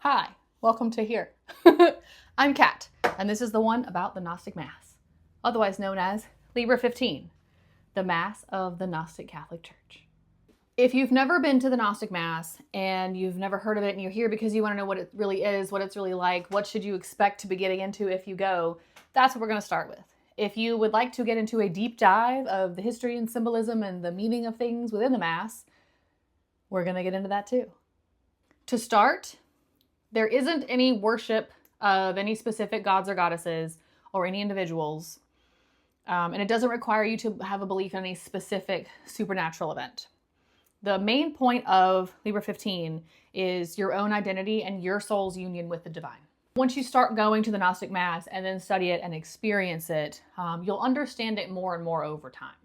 Hi, welcome to here. I'm Kat, and this is the one about the Gnostic Mass, otherwise known as Liber XV, the Mass of the Gnostic Catholic Church. If you've never been to the Gnostic Mass and you've never heard of it and you're here because you want to know what it really is, what it's really like, what should you expect to be getting into if you go, that's what we're going to start with. If you would like to get into a deep dive of the history and symbolism and the meaning of things within the Mass, we're going to get into that too. To start, there isn't any worship of any specific gods or goddesses or any individuals, and it doesn't require you to have a belief in any specific supernatural event. The main point of Liber XV is your own identity and your soul's union with the divine. Once you start going to the Gnostic Mass and then study it and experience it, you'll understand it more and more over time.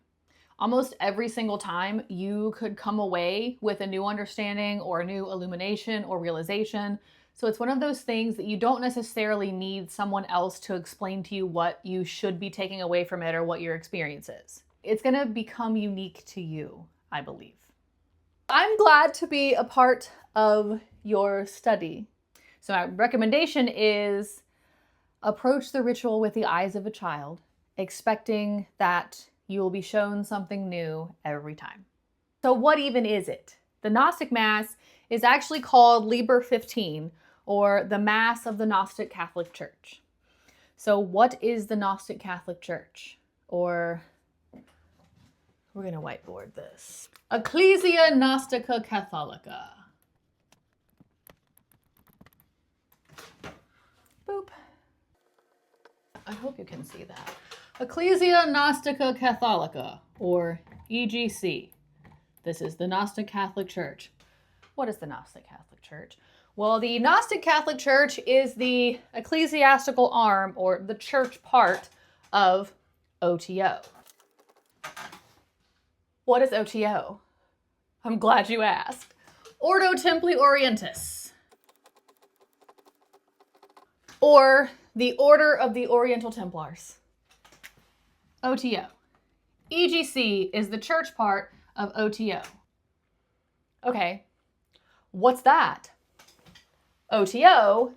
Almost every single time you could come away with a new understanding or a new illumination or realization. So it's one of those things that you don't necessarily need someone else to explain to you what you should be taking away from it or what your experience is. It's going to become unique to you, I believe. I'm glad to be a part of your study. So my recommendation is approach the ritual with the eyes of a child, expecting that you will be shown something new every time. So what even is it? The Gnostic Mass is actually called Liber XV, or the Mass of the Gnostic Catholic Church. So what is the Gnostic Catholic Church? Or we're going to whiteboard this. Ecclesia Gnostica Catholica. Boop. I hope you can see that. Ecclesia Gnostica Catholica, or EGC. This is the Gnostic Catholic Church. What is the Gnostic Catholic Church? Well, the Gnostic Catholic Church is the ecclesiastical arm, or the church part, of OTO. What is OTO? I'm glad you asked. Ordo Templi Orientis, or the Order of the Oriental Templars. OTO. EGC is the church part of OTO. Okay, what's that? OTO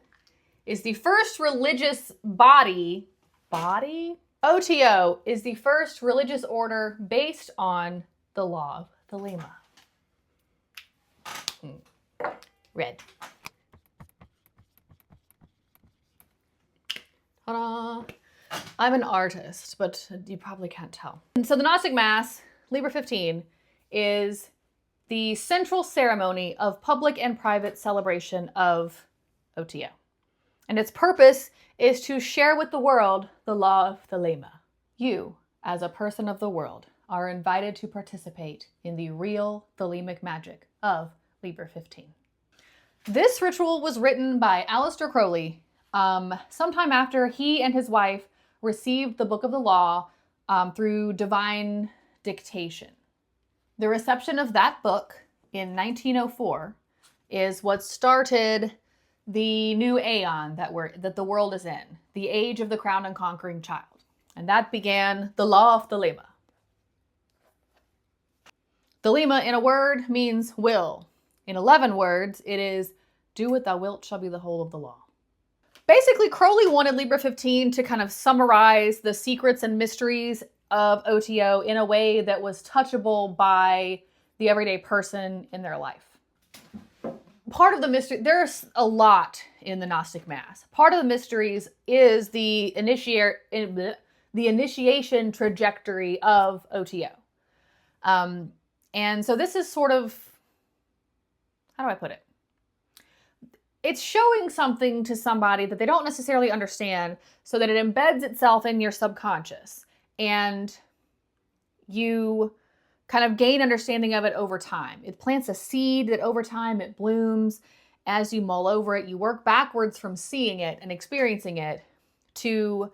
is the first religious body? OTO is the first religious order based on the law of Thelema. Red. Ta-da! I'm an artist, but you probably can't tell. And so the Gnostic Mass, Liber XV, is the central ceremony of public and private celebration of OTO. And its purpose is to share with the world the law of Thelema. You, as a person of the world, are invited to participate in the real Thelemic magic of Liber XV. This ritual was written by Aleister Crowley sometime after he and his wife received the Book of the Law through divine dictation. The reception of that book in 1904 is what started the new aeon that the world is in, the age of the crowned and conquering child. And that began the law of Thelema. Thelema, in a word, means will. In 11 words, it is, do what thou wilt shall be the whole of the law. Basically, Crowley wanted Liber XV to kind of summarize the secrets and mysteries of OTO in a way that was touchable by the everyday person in their life. Part of the mystery, there's a lot in the Gnostic Mass. Part of the mysteries is the initiation trajectory of OTO. And so this is sort of, how do I put it? It's showing something to somebody that they don't necessarily understand so that it embeds itself in your subconscious. And you kind of gain understanding of it over time. It plants a seed that over time it blooms. As you mull over it, you work backwards from seeing it and experiencing it to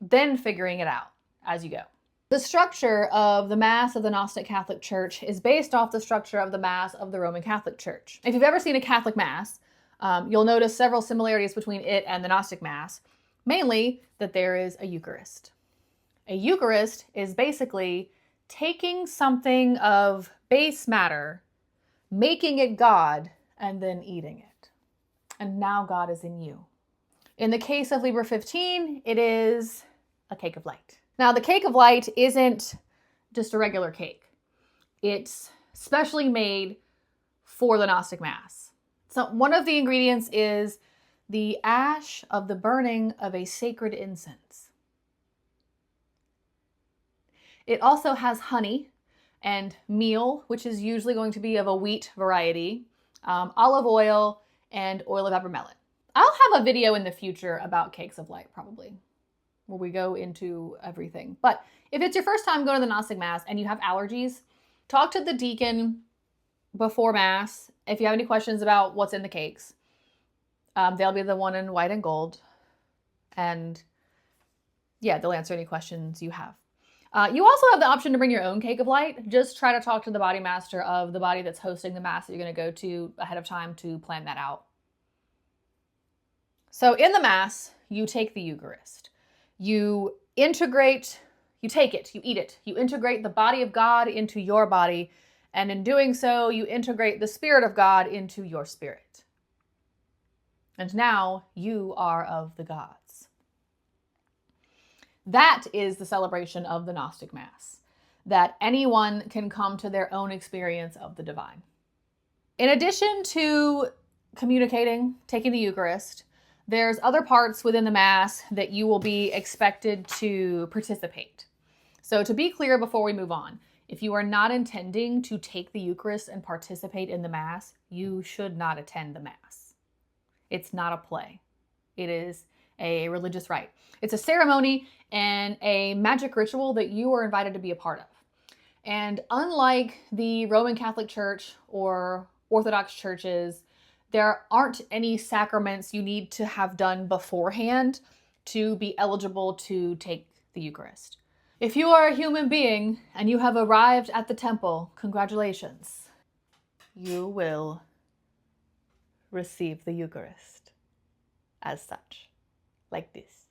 then figuring it out as you go. The structure of the Mass of the Gnostic Catholic Church is based off the structure of the Mass of the Roman Catholic Church. If you've ever seen a Catholic Mass, you'll notice several similarities between it and the Gnostic Mass, mainly that there is a Eucharist. A Eucharist is basically taking something of base matter, making it God, and then eating it. and now God is in you. In the case of Liber 15, it is a cake of light. Now, the cake of light isn't just a regular cake. It's specially made for the Gnostic Mass. So one of the ingredients is the ash of the burning of a sacred incense. It also has honey and meal, which is usually going to be of a wheat variety, olive oil, and oil of peppermint. I'll have a video in the future about cakes of light, probably, where we go into everything. But if it's your first time going to the Gnostic Mass and you have allergies, talk to the deacon before Mass if you have any questions about what's in the cakes. They'll be the one in white and gold. And yeah, they'll answer any questions you have. You also have the option to bring your own cake of light. Just try to talk to the body master of the body that's hosting the Mass that you're going to go to ahead of time to plan that out. So in the Mass, you take the Eucharist. You integrate, you take it, you eat it. You integrate the body of God into your body. And in doing so, you integrate the Spirit of God into your spirit. And now you are of the gods. That is the celebration of the Gnostic Mass, that anyone can come to their own experience of the divine. In addition to communicating, taking the Eucharist, there's other parts within the Mass that you will be expected to participate. So to be clear before we move on, if you are not intending to take the Eucharist and participate in the Mass, you should not attend the Mass. It's not a play. It is a religious rite. It's a ceremony and a magic ritual that you are invited to be a part of. And unlike the Roman Catholic Church or Orthodox churches, there aren't any sacraments you need to have done beforehand to be eligible to take the Eucharist. If you are a human being and you have arrived at the temple, congratulations. You will receive the Eucharist as such, like this.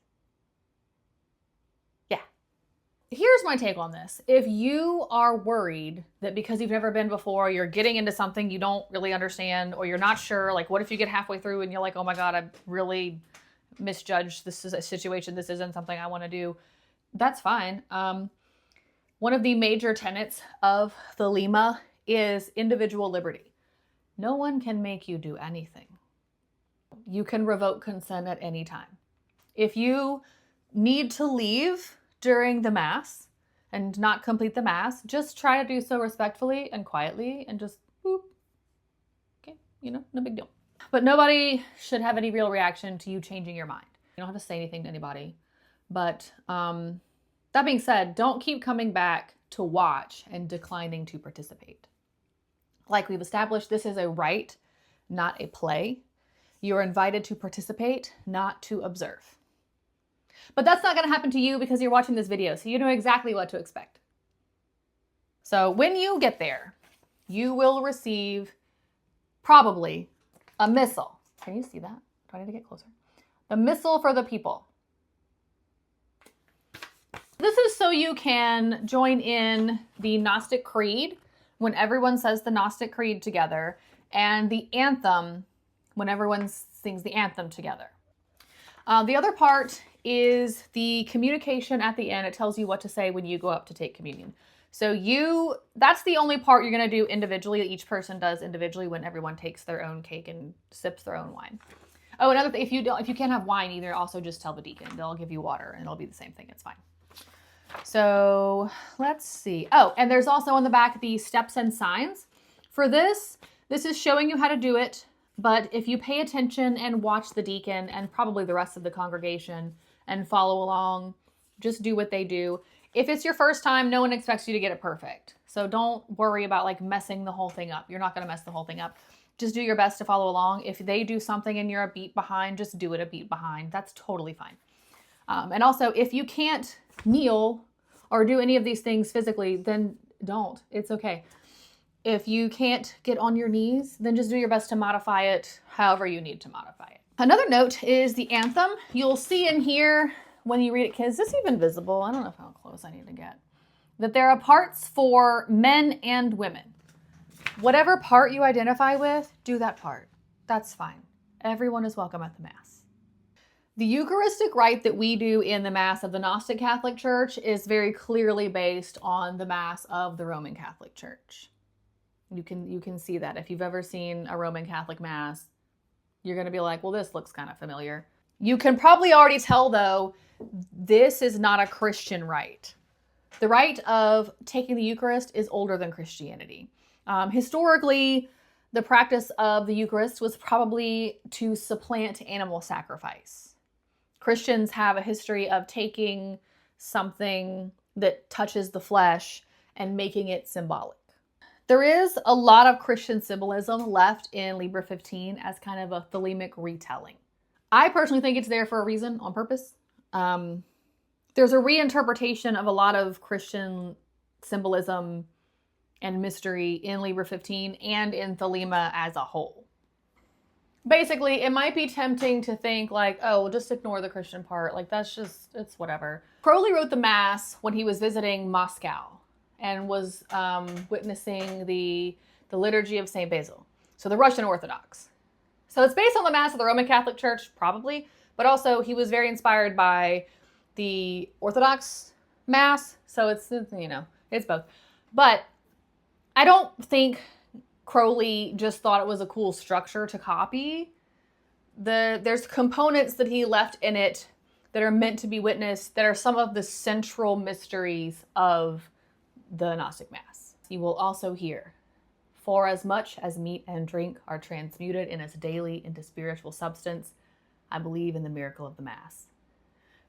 Yeah. Here's my take on this. If you are worried that because you've never been before, you're getting into something you don't really understand, or you're not sure, like what if you get halfway through and you're like, oh my God, I really misjudged this is a situation, this isn't something I want to do, that's fine. One of the major tenets of Thelema is individual liberty. No one can make you do anything. You can revoke consent at any time. If you need to leave during the Mass and not complete the Mass, just try to do so respectfully and quietly and just boop. Okay, no big deal. But nobody should have any real reaction to you changing your mind. You don't have to say anything to anybody. But that being said, don't keep coming back to watch and declining to participate. Like we've established, this is a rite, not a play. You're invited to participate, not to observe. But that's not going to happen to you because you're watching this video, so you know exactly what to expect. So when you get there, you will receive probably a missal. Can you see that? Do I need to get closer? The missal for the people. This is so you can join in the Gnostic Creed when everyone says the Gnostic Creed together, and the anthem when everyone sings the anthem together. The other part is the communication at the end. It tells you what to say when you go up to take communion. So that's the only part you're going to do individually. Each person does individually when everyone takes their own cake and sips their own wine. Oh, another thing, if you can't have wine either, also just tell the deacon. They'll give you water and it'll be the same thing. It's fine. So let's see. Oh, and there's also on the back the steps and signs. For this is showing you how to do it. But if you pay attention and watch the deacon and probably the rest of the congregation and follow along, just do what they do. If it's your first time, no one expects you to get it perfect. So don't worry about like messing the whole thing up. You're not going to mess the whole thing up. Just do your best to follow along. If they do something and you're a beat behind, just do it a beat behind. That's totally fine. And also, if you can't kneel or do any of these things physically, then don't. It's okay. If you can't get on your knees, then just do your best to modify it however you need to modify it. Another note is the anthem. You'll see in here when you read it, is this even visible? I don't know how close I need to get. That there are parts for men and women. Whatever part you identify with, do that part. That's fine. Everyone is welcome at the Mass. The Eucharistic rite that we do in the Mass of the Gnostic Catholic Church is very clearly based on the Mass of the Roman Catholic Church. You can see that. If you've ever seen a Roman Catholic Mass, you're going to be like, well, this looks kind of familiar. You can probably already tell, though, this is not a Christian rite. The rite of taking the Eucharist is older than Christianity. Historically, the practice of the Eucharist was probably to supplant animal sacrifice. Christians have a history of taking something that touches the flesh and making it symbolic. There is a lot of Christian symbolism left in Liber XV as kind of a Thelemic retelling. I personally think it's there for a reason, on purpose. There's a reinterpretation of a lot of Christian symbolism and mystery in Liber XV and in Thelema as a whole. Basically, it might be tempting to think like, oh, well, just ignore the Christian part. Like, it's whatever. Crowley wrote the Mass when he was visiting Moscow and was witnessing the liturgy of St. Basil. So the Russian Orthodox. So it's based on the Mass of the Roman Catholic Church, probably, but also he was very inspired by the Orthodox Mass. So it's both. But I don't think Crowley just thought it was a cool structure to copy. There's components that he left in it that are meant to be witnessed that are some of the central mysteries of the Gnostic Mass. You will also hear, for as much as meat and drink are transmuted in us daily into spiritual substance, I believe in the miracle of the Mass.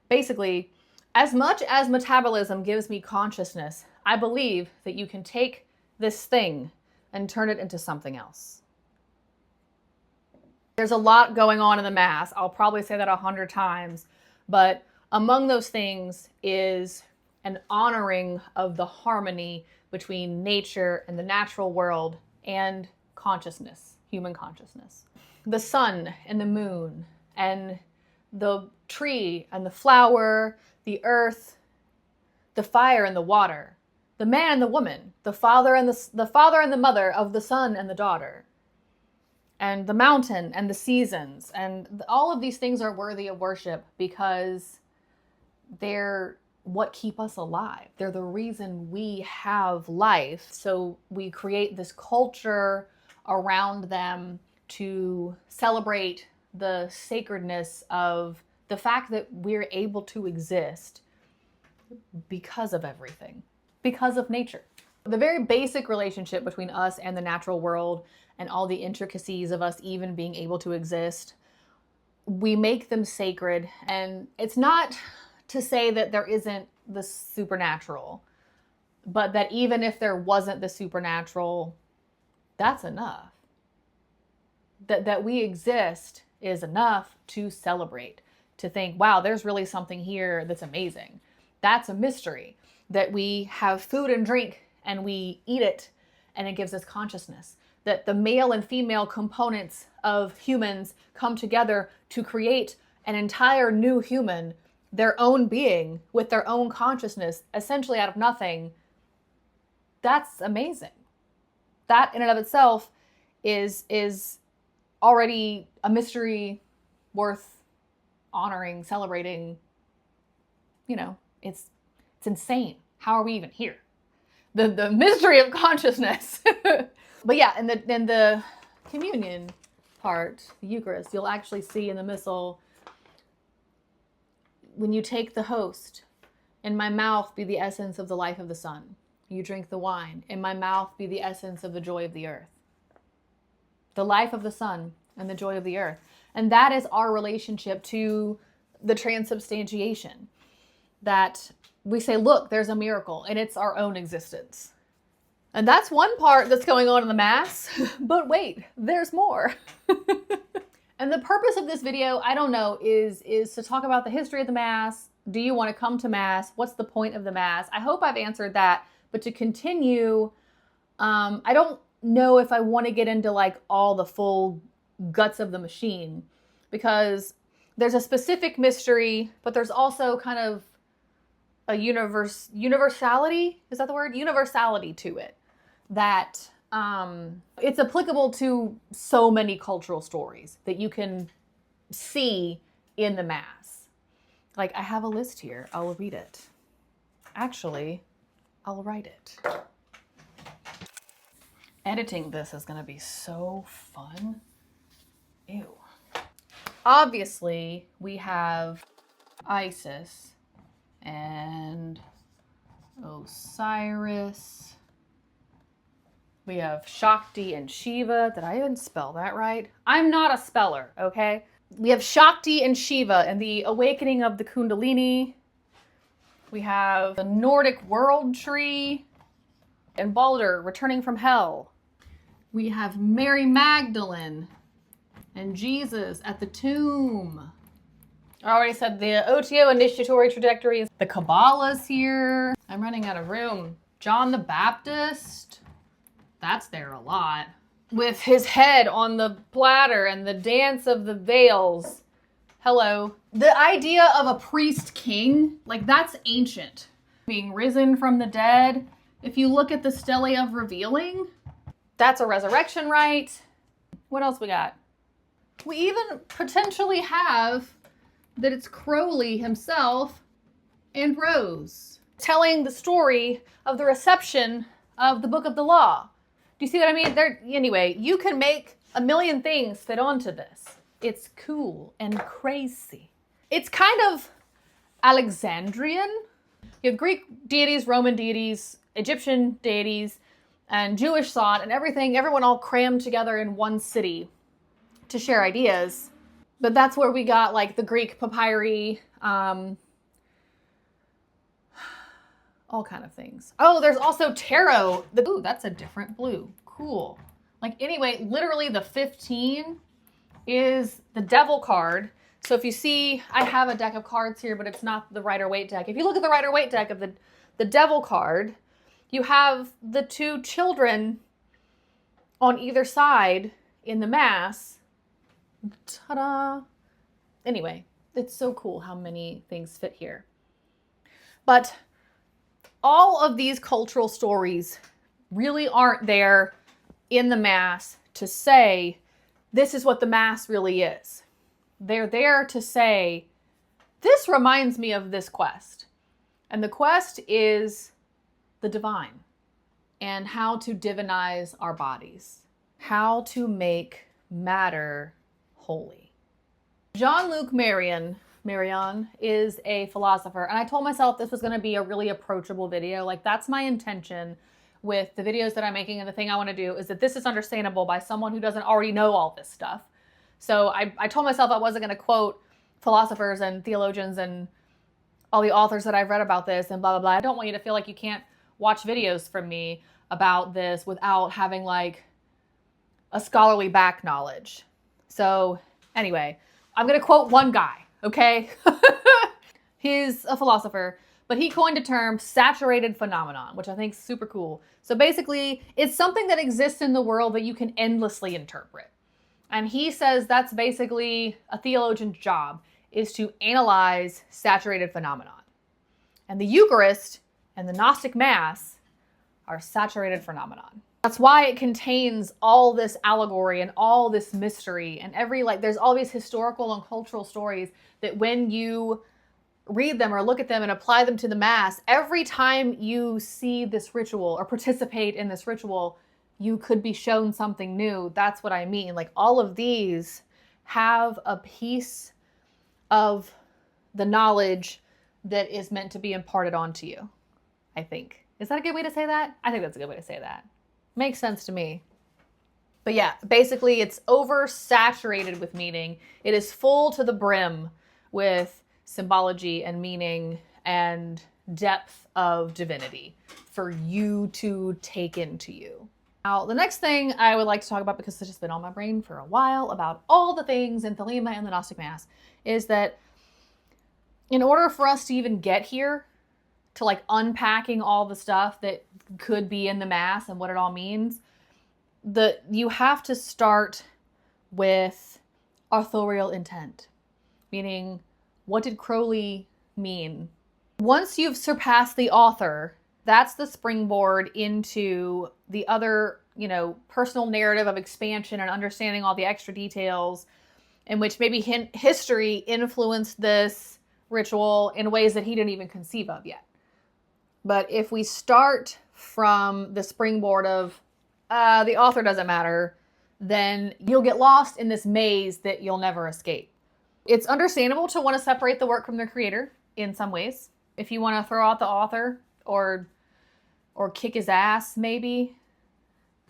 Basically, as much as metabolism gives me consciousness, I believe that you can take this thing and turn it into something else. There's a lot going on in the Mass. I'll probably say that 100 times, but among those things is an honoring of the harmony between nature and the natural world and consciousness, human consciousness. The sun and the moon and the tree and the flower, the earth, the fire and the water, the man and the woman, the father and the mother of the son and the daughter, and the mountain and the seasons. And all of these things are worthy of worship because they're what keep us alive. They're the reason we have life. So we create this culture around them to celebrate the sacredness of the fact that we're able to exist because of everything. Because of nature. The very basic relationship between us and the natural world and all the intricacies of us even being able to exist, we make them sacred. And it's not to say that there isn't the supernatural, but that even if there wasn't the supernatural, that's enough. That we exist is enough to celebrate, to think, wow, there's really something here that's amazing. That's a mystery. That we have food and drink and we eat it and it gives us consciousness. That the male and female components of humans come together to create an entire new human, their own being with their own consciousness, essentially out of nothing. That's amazing. That in and of itself is already a mystery worth honoring, celebrating. It's insane. How are we even here? The mystery of consciousness. But yeah, in the communion part, the Eucharist, you'll actually see in the Missal, when you take the host, in my mouth be the essence of the life of the sun. You drink the wine, in my mouth be the essence of the joy of the earth. The life of the sun and the joy of the earth. And that is our relationship to the transubstantiation. That we say, look, there's a miracle, and it's our own existence. And that's one part that's going on in the Mass, but wait, there's more. And the purpose of this video, I don't know, is to talk about the history of the Mass. Do you want to come to Mass? What's the point of the Mass? I hope I've answered that, but to continue, I don't know if I want to get into like all the full guts of the machine, because there's a specific mystery, but there's also kind of a universality, is that the word? Universality to it that It's applicable to so many cultural stories that you can see in the Mass. Like, I have a list here. I'll read it. Actually, I'll write it. Editing this is going to be so fun. Ew. Obviously, we have Isis and Osiris. We have Shakti and Shiva. Did I even spell that right? I'm not a speller, okay? We have Shakti and Shiva and the awakening of the Kundalini. We have the Nordic world tree and Balder returning from hell. We have Mary Magdalene and Jesus at the tomb. I already said the OTO initiatory trajectory. The Kabbalah's here. I'm running out of room. John the Baptist. That's there a lot. With his head on the platter and the dance of the veils. Hello. The idea of a priest king, like that's ancient. Being risen from the dead. If you look at the Stele of Revealing, that's a resurrection rite. What else we got? We even potentially have that it's Crowley himself and Rose telling the story of the reception of the Book of the Law. Do you see what I mean? Anyway, you can make a million things fit onto this. It's cool and crazy. It's kind of Alexandrian. You have Greek deities, Roman deities, Egyptian deities, and Jewish thought and everything, everyone all crammed together in one city to share ideas. But that's where we got like the Greek papyri, all kind of things. Oh, there's also tarot. Ooh, that's a different blue. Cool. Like anyway, literally the 15 is the devil card. So if you see, I have a deck of cards here, but it's not the Rider-Waite deck. If you look at the Rider-Waite deck of the devil card, you have the two children on either side in the Mass. Ta-da! Anyway, it's so cool how many things fit here. But all of these cultural stories really aren't there in the Mass to say, this is what the Mass really is. They're there to say, this reminds me of this quest. And the quest is the divine and how to divinize our bodies, how to make matter holy. Jean-Luc Marion is a philosopher, and I told myself this was going to be a really approachable video. Like, that's my intention with the videos that I'm making, and the thing I want to do is that this is understandable by someone who doesn't already know all this stuff. So I told myself I wasn't going to quote philosophers and theologians and all the authors that I've read about this and blah, blah, blah. I don't want you to feel like you can't watch videos from me about this without having like a scholarly back knowledge. So anyway, I'm going to quote one guy, okay? He's a philosopher, but he coined a term, saturated phenomenon, which I think is super cool. So basically, it's something that exists in the world that you can endlessly interpret. And he says that's basically a theologian's job, is to analyze saturated phenomenon. And the Eucharist and the Gnostic Mass are saturated phenomenon. That's why it contains all this allegory and all this mystery and there's all these historical and cultural stories that when you read them or look at them and apply them to the Mass, every time you see this ritual or participate in this ritual, you could be shown something new. That's what I mean. Like, all of these have a piece of the knowledge that is meant to be imparted onto you, I think. Is that a good way to say that? I think that's a good way to say that. Makes sense to me. But yeah, basically it's oversaturated with meaning. It is full to the brim with symbology and meaning and depth of divinity for you to take into you. Now, the next thing I would like to talk about, because it's just been on my brain for a while, about all the things in Thelema and the Gnostic Mass, is that in order for us to even get here, to like unpacking all the stuff that could be in the Mass and what it all means, you have to start with authorial intent, meaning what did Crowley mean? Once you've surpassed the author That's the springboard into the other, personal narrative of expansion and understanding all the extra details in which maybe history influenced this ritual in ways that he didn't even conceive of yet. But if we start from the springboard of the author doesn't matter, then you'll get lost in this maze that you'll never escape. It's understandable to want to separate the work from the creator in some ways. If you want to throw out the author or kick his ass, maybe,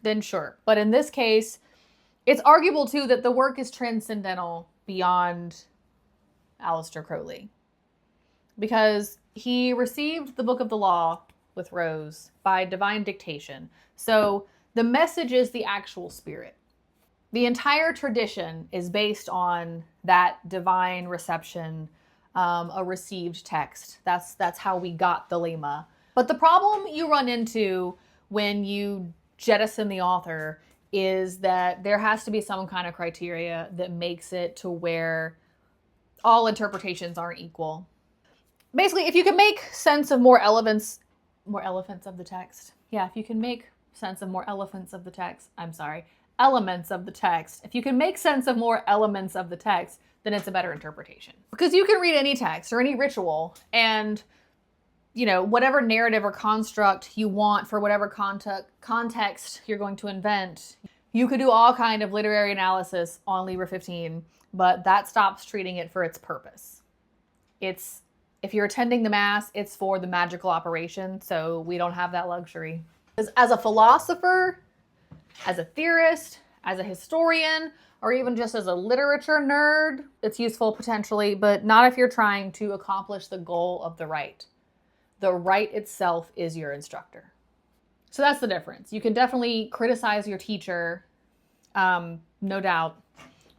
then sure. But in this case, it's arguable too that the work is transcendental beyond Aleister Crowley, because he received the Book of the Law with Rose by divine dictation. So the message is the actual spirit. The entire tradition is based on that divine reception, a received text. That's how we got Thelema. But the problem you run into when you jettison the author is that there has to be some kind of criteria that makes it to where all interpretations aren't equal. Basically, if you can make sense of more elephants of the text. Yeah, if you can make sense of more elements of the text. If you can make sense of more elements of the text, then it's a better interpretation. Because you can read any text or any ritual and, whatever narrative or construct you want for whatever context you're going to invent. You could do all kind of literary analysis on Liber 15, but that stops treating it for its purpose. If you're attending the Mass, it's for the magical operation, so we don't have that luxury. As a philosopher, as a theorist, as a historian, or even just as a literature nerd, it's useful potentially, but not if you're trying to accomplish the goal of the rite. The rite itself is your instructor. So that's the difference. You can definitely criticize your teacher, no doubt,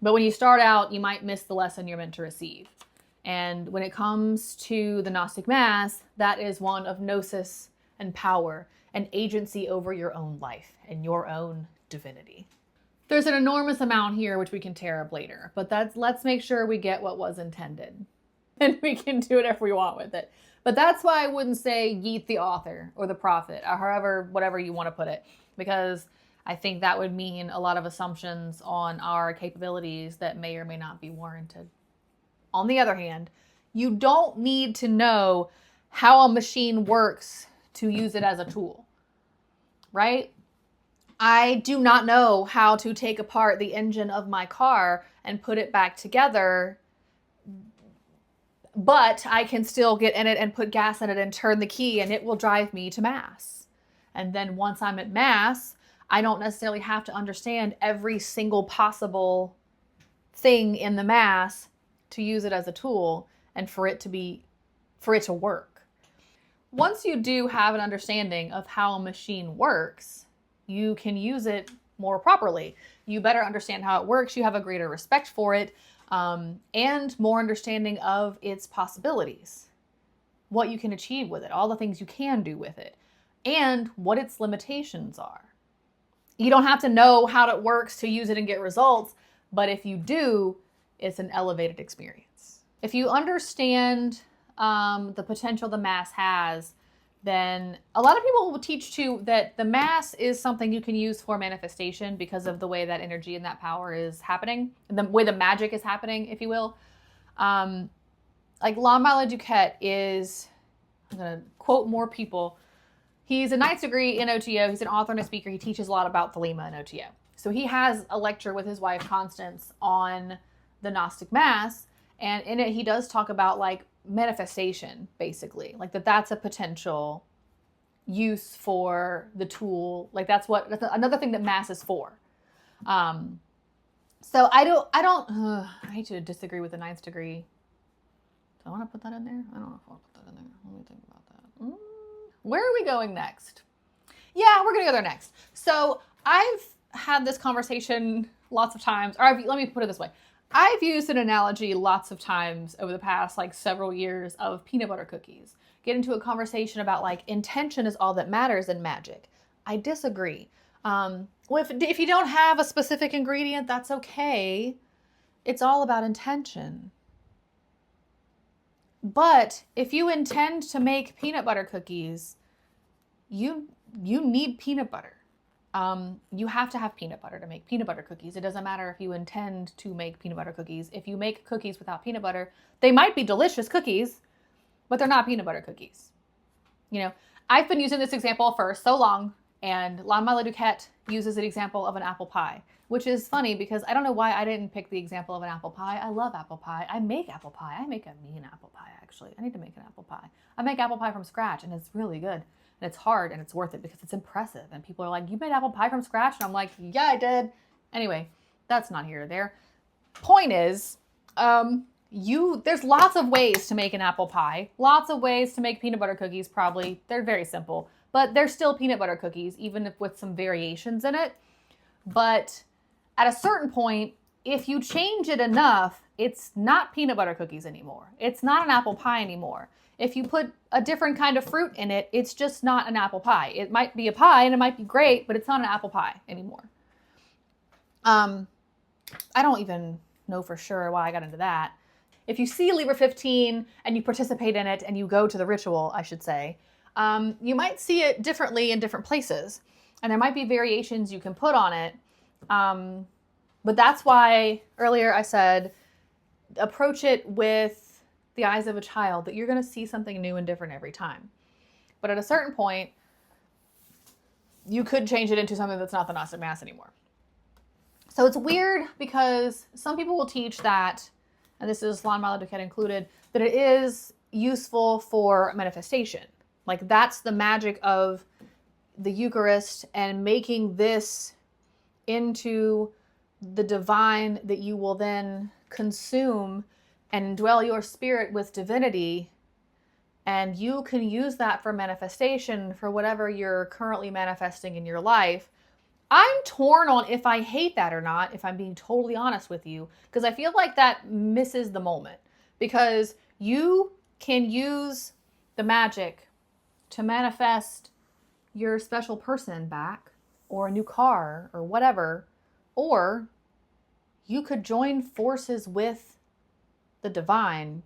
but when you start out, you might miss the lesson you're meant to receive. And when it comes to the Gnostic Mass, that is one of gnosis and power and agency over your own life and your own divinity. There's an enormous amount here which we can tear up later, but let's make sure we get what was intended. And we can do whatever we want with it. But that's why I wouldn't say yeet the author or the prophet, or whatever you want to put it, because I think that would mean a lot of assumptions on our capabilities that may or may not be warranted. On the other hand, you don't need to know how a machine works to use it as a tool, right? I do not know how to take apart the engine of my car and put it back together, but I can still get in it and put gas in it and turn the key and it will drive me to Mass. And then once I'm at Mass, I don't necessarily have to understand every single possible thing in the Mass to use it as a tool and for it to work. Once you do have an understanding of how a machine works, you can use it more properly. You better understand how it works. You have a greater respect for it, and more understanding of its possibilities, what you can achieve with it, all the things you can do with it, and what its limitations are. You don't have to know how it works to use it and get results, but if you do, it's an elevated experience. If you understand the potential the Mass has, then a lot of people will teach too that the Mass is something you can use for manifestation because of the way that energy and that power is happening, and the way the magic is happening, if you will. Like Lamala Duquette is, I'm going to quote more people. He's a Knight's degree in OTO. He's an author and a speaker. He teaches a lot about Thelema in OTO. So he has a lecture with his wife, Constance, on the Gnostic Mass. And in it, he does talk about like manifestation, basically. Like that's a potential use for the tool. Like that's another thing that Mass is for. So I hate to disagree with the Ninth degree. Do I want to put that in there? I don't know if I want to put that in there. Let me think about that. Where are we going next? Yeah, we're going to go there next. So I've had this conversation lots of times, or let me put it this way. I've used an analogy lots of times over the past like several years of peanut butter cookies. Get into a conversation about like intention is all that matters in magic. I disagree. If you don't have a specific ingredient, that's okay. It's all about intention. But if you intend to make peanut butter cookies, you need peanut butter. You have to have peanut butter to make peanut butter cookies. It doesn't matter if you intend to make peanut butter cookies. If you make cookies without peanut butter, they might be delicious cookies, but they're not peanut butter cookies. You know, I've been using this example for so long, and ThelemaCat uses an example of an apple pie, which is funny because I don't know why I didn't pick the example of an apple pie. I love apple pie. I make apple pie. I make a mean apple pie, actually. I need to make an apple pie. I make apple pie from scratch, and it's really good. And it's hard, and it's worth it because it's impressive. And people are like, you made apple pie from scratch? And I'm like, yeah, I did. Anyway, that's not here or there. Point is, there's lots of ways to make an apple pie. Lots of ways to make peanut butter cookies, probably. They're very simple. But they're still peanut butter cookies, even if with some variations in it. But at a certain point, if you change it enough, it's not peanut butter cookies anymore. It's not an apple pie anymore. If you put a different kind of fruit in it, it's just not an apple pie. It might be a pie and it might be great, but it's not an apple pie anymore. I don't even know for sure why I got into that. If you see Liber 15 and you participate in it and you go to the ritual, I should say, you might see it differently in different places. And there might be variations you can put on it. But that's why earlier I said, approach it with the eyes of a child, that you're going to see something new and different every time. But at a certain point, you could change it into something that's not the Gnostic Mass anymore. So it's weird because some people will teach that, and this is ThelemaCat included, that it is useful for manifestation. Like that's the magic of the Eucharist and making this into the divine that you will then consume and dwell your spirit with divinity, and you can use that for manifestation for whatever you're currently manifesting in your life. I'm torn on if I hate that or not, if I'm being totally honest with you, because I feel like that misses the moment, because you can use the magic to manifest your special person back, or a new car, or whatever, or you could join forces with the divine.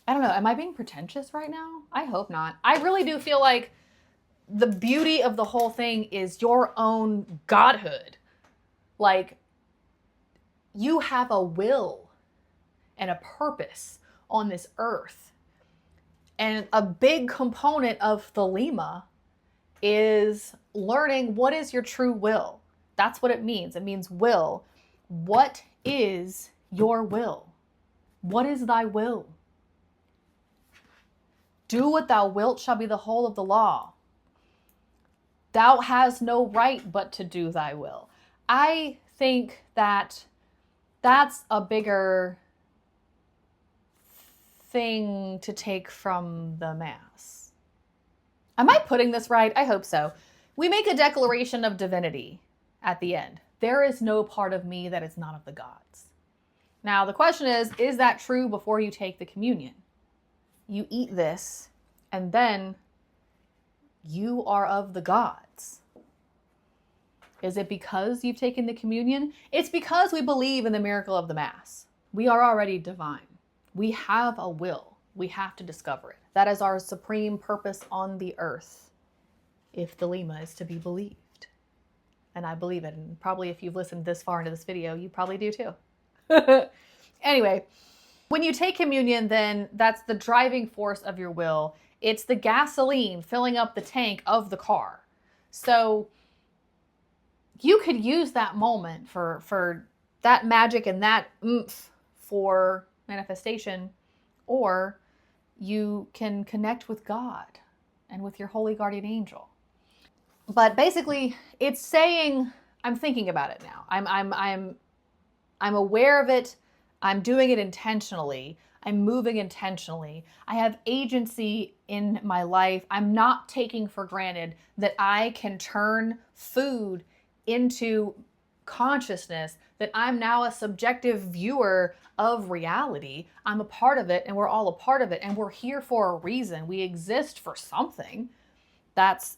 I don't know. Am I being pretentious right now? I hope not. I really do feel like the beauty of the whole thing is your own godhood. Like, you have a will and a purpose on this earth. And a big component of Thelema is learning what is your true will. That's what it means. It means will. What is your will? What is thy will? Do what thou wilt shall be the whole of the law. Thou hast no right but to do thy will. I think that that's a bigger thing to take from the Mass. Am I putting this right? I hope so. We make a declaration of divinity at the end. There is no part of me that is not of the gods. Now, the question is that true before you take the communion? You eat this, and then you are of the gods. Is it because you've taken the communion? It's because we believe in the miracle of the Mass. We are already divine. We have a will. We have to discover it. That is our supreme purpose on the earth, if Thelema is to be believed. And I believe it. And probably if you've listened this far into this video, you probably do too. Anyway, when you take communion, then that's the driving force of your will. It's the gasoline filling up the tank of the car. So you could use that moment for that magic and that oomph for manifestation, or you can connect with God and with your holy guardian angel. But basically, it's saying, I'm thinking about it now. I'm aware of it. I'm doing it intentionally. I'm moving intentionally. I have agency in my life. I'm not taking for granted that I can turn food into consciousness, that I'm now a subjective viewer of reality. I'm a part of it, and we're all a part of it, and we're here for a reason. We exist for something. That's,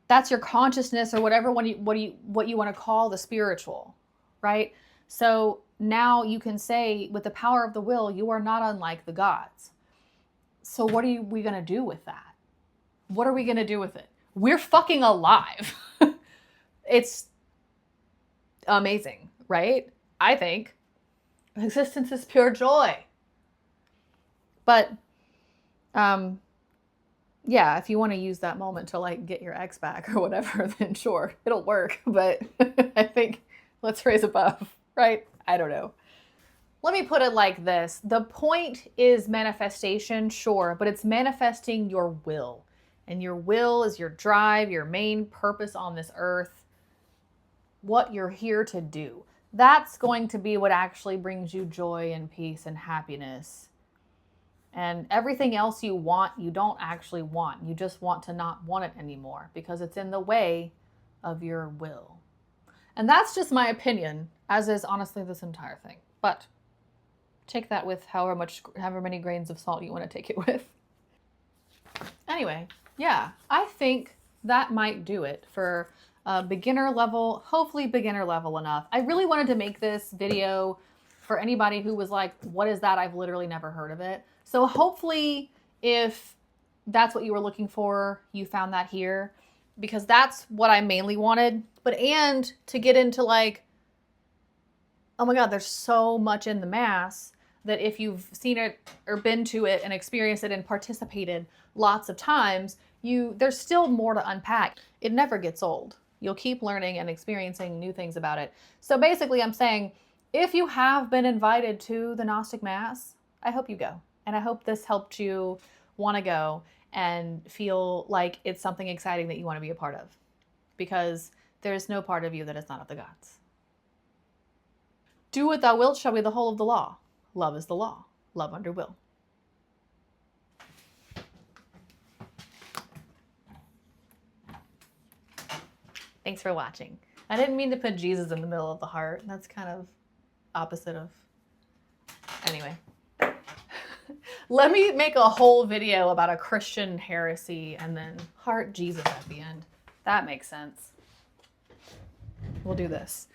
that's your consciousness, or whatever, what you want to call the spiritual, right? So now you can say, with the power of the will, you are not unlike the gods. So what are we going to do with that? What are we going to do with it? We're fucking alive. It's amazing, right? I think existence is pure joy. But, yeah, if you want to use that moment to like get your ex back or whatever, then sure, it'll work. But I think let's raise above, right? I don't know. Let me put it like this. The point is manifestation, sure, but it's manifesting your will. And your will is your drive, your main purpose on this earth, what you're here to do. That's going to be what actually brings you joy and peace and happiness. And everything else you want, you don't actually want. You just want to not want it anymore because it's in the way of your will. And that's just my opinion, as is honestly this entire thing. But take that with however many grains of salt you want to take it with. Anyway, yeah, I think that might do it for beginner level, hopefully beginner level enough. I really wanted to make this video for anybody who was like, what is that? I've literally never heard of it. So hopefully if that's what you were looking for, you found that here, because that's what I mainly wanted. But and to get into like, oh my God, there's so much in the Mass that if you've seen it or been to it and experienced it and participated lots of times, there's still more to unpack. It never gets old. You'll keep learning and experiencing new things about it. So basically I'm saying, if you have been invited to the Gnostic Mass, I hope you go. And I hope this helped you want to go and feel like it's something exciting that you want to be a part of. Because there's no part of you that is not of the gods. Do what thou wilt shall be the whole of the law. Love is the law. Love under will. Thanks for watching. I didn't mean to put Jesus in the middle of the heart. That's kind of opposite of... Anyway. Let me make a whole video about a Christian heresy and then heart Jesus at the end. That makes sense. We'll do this.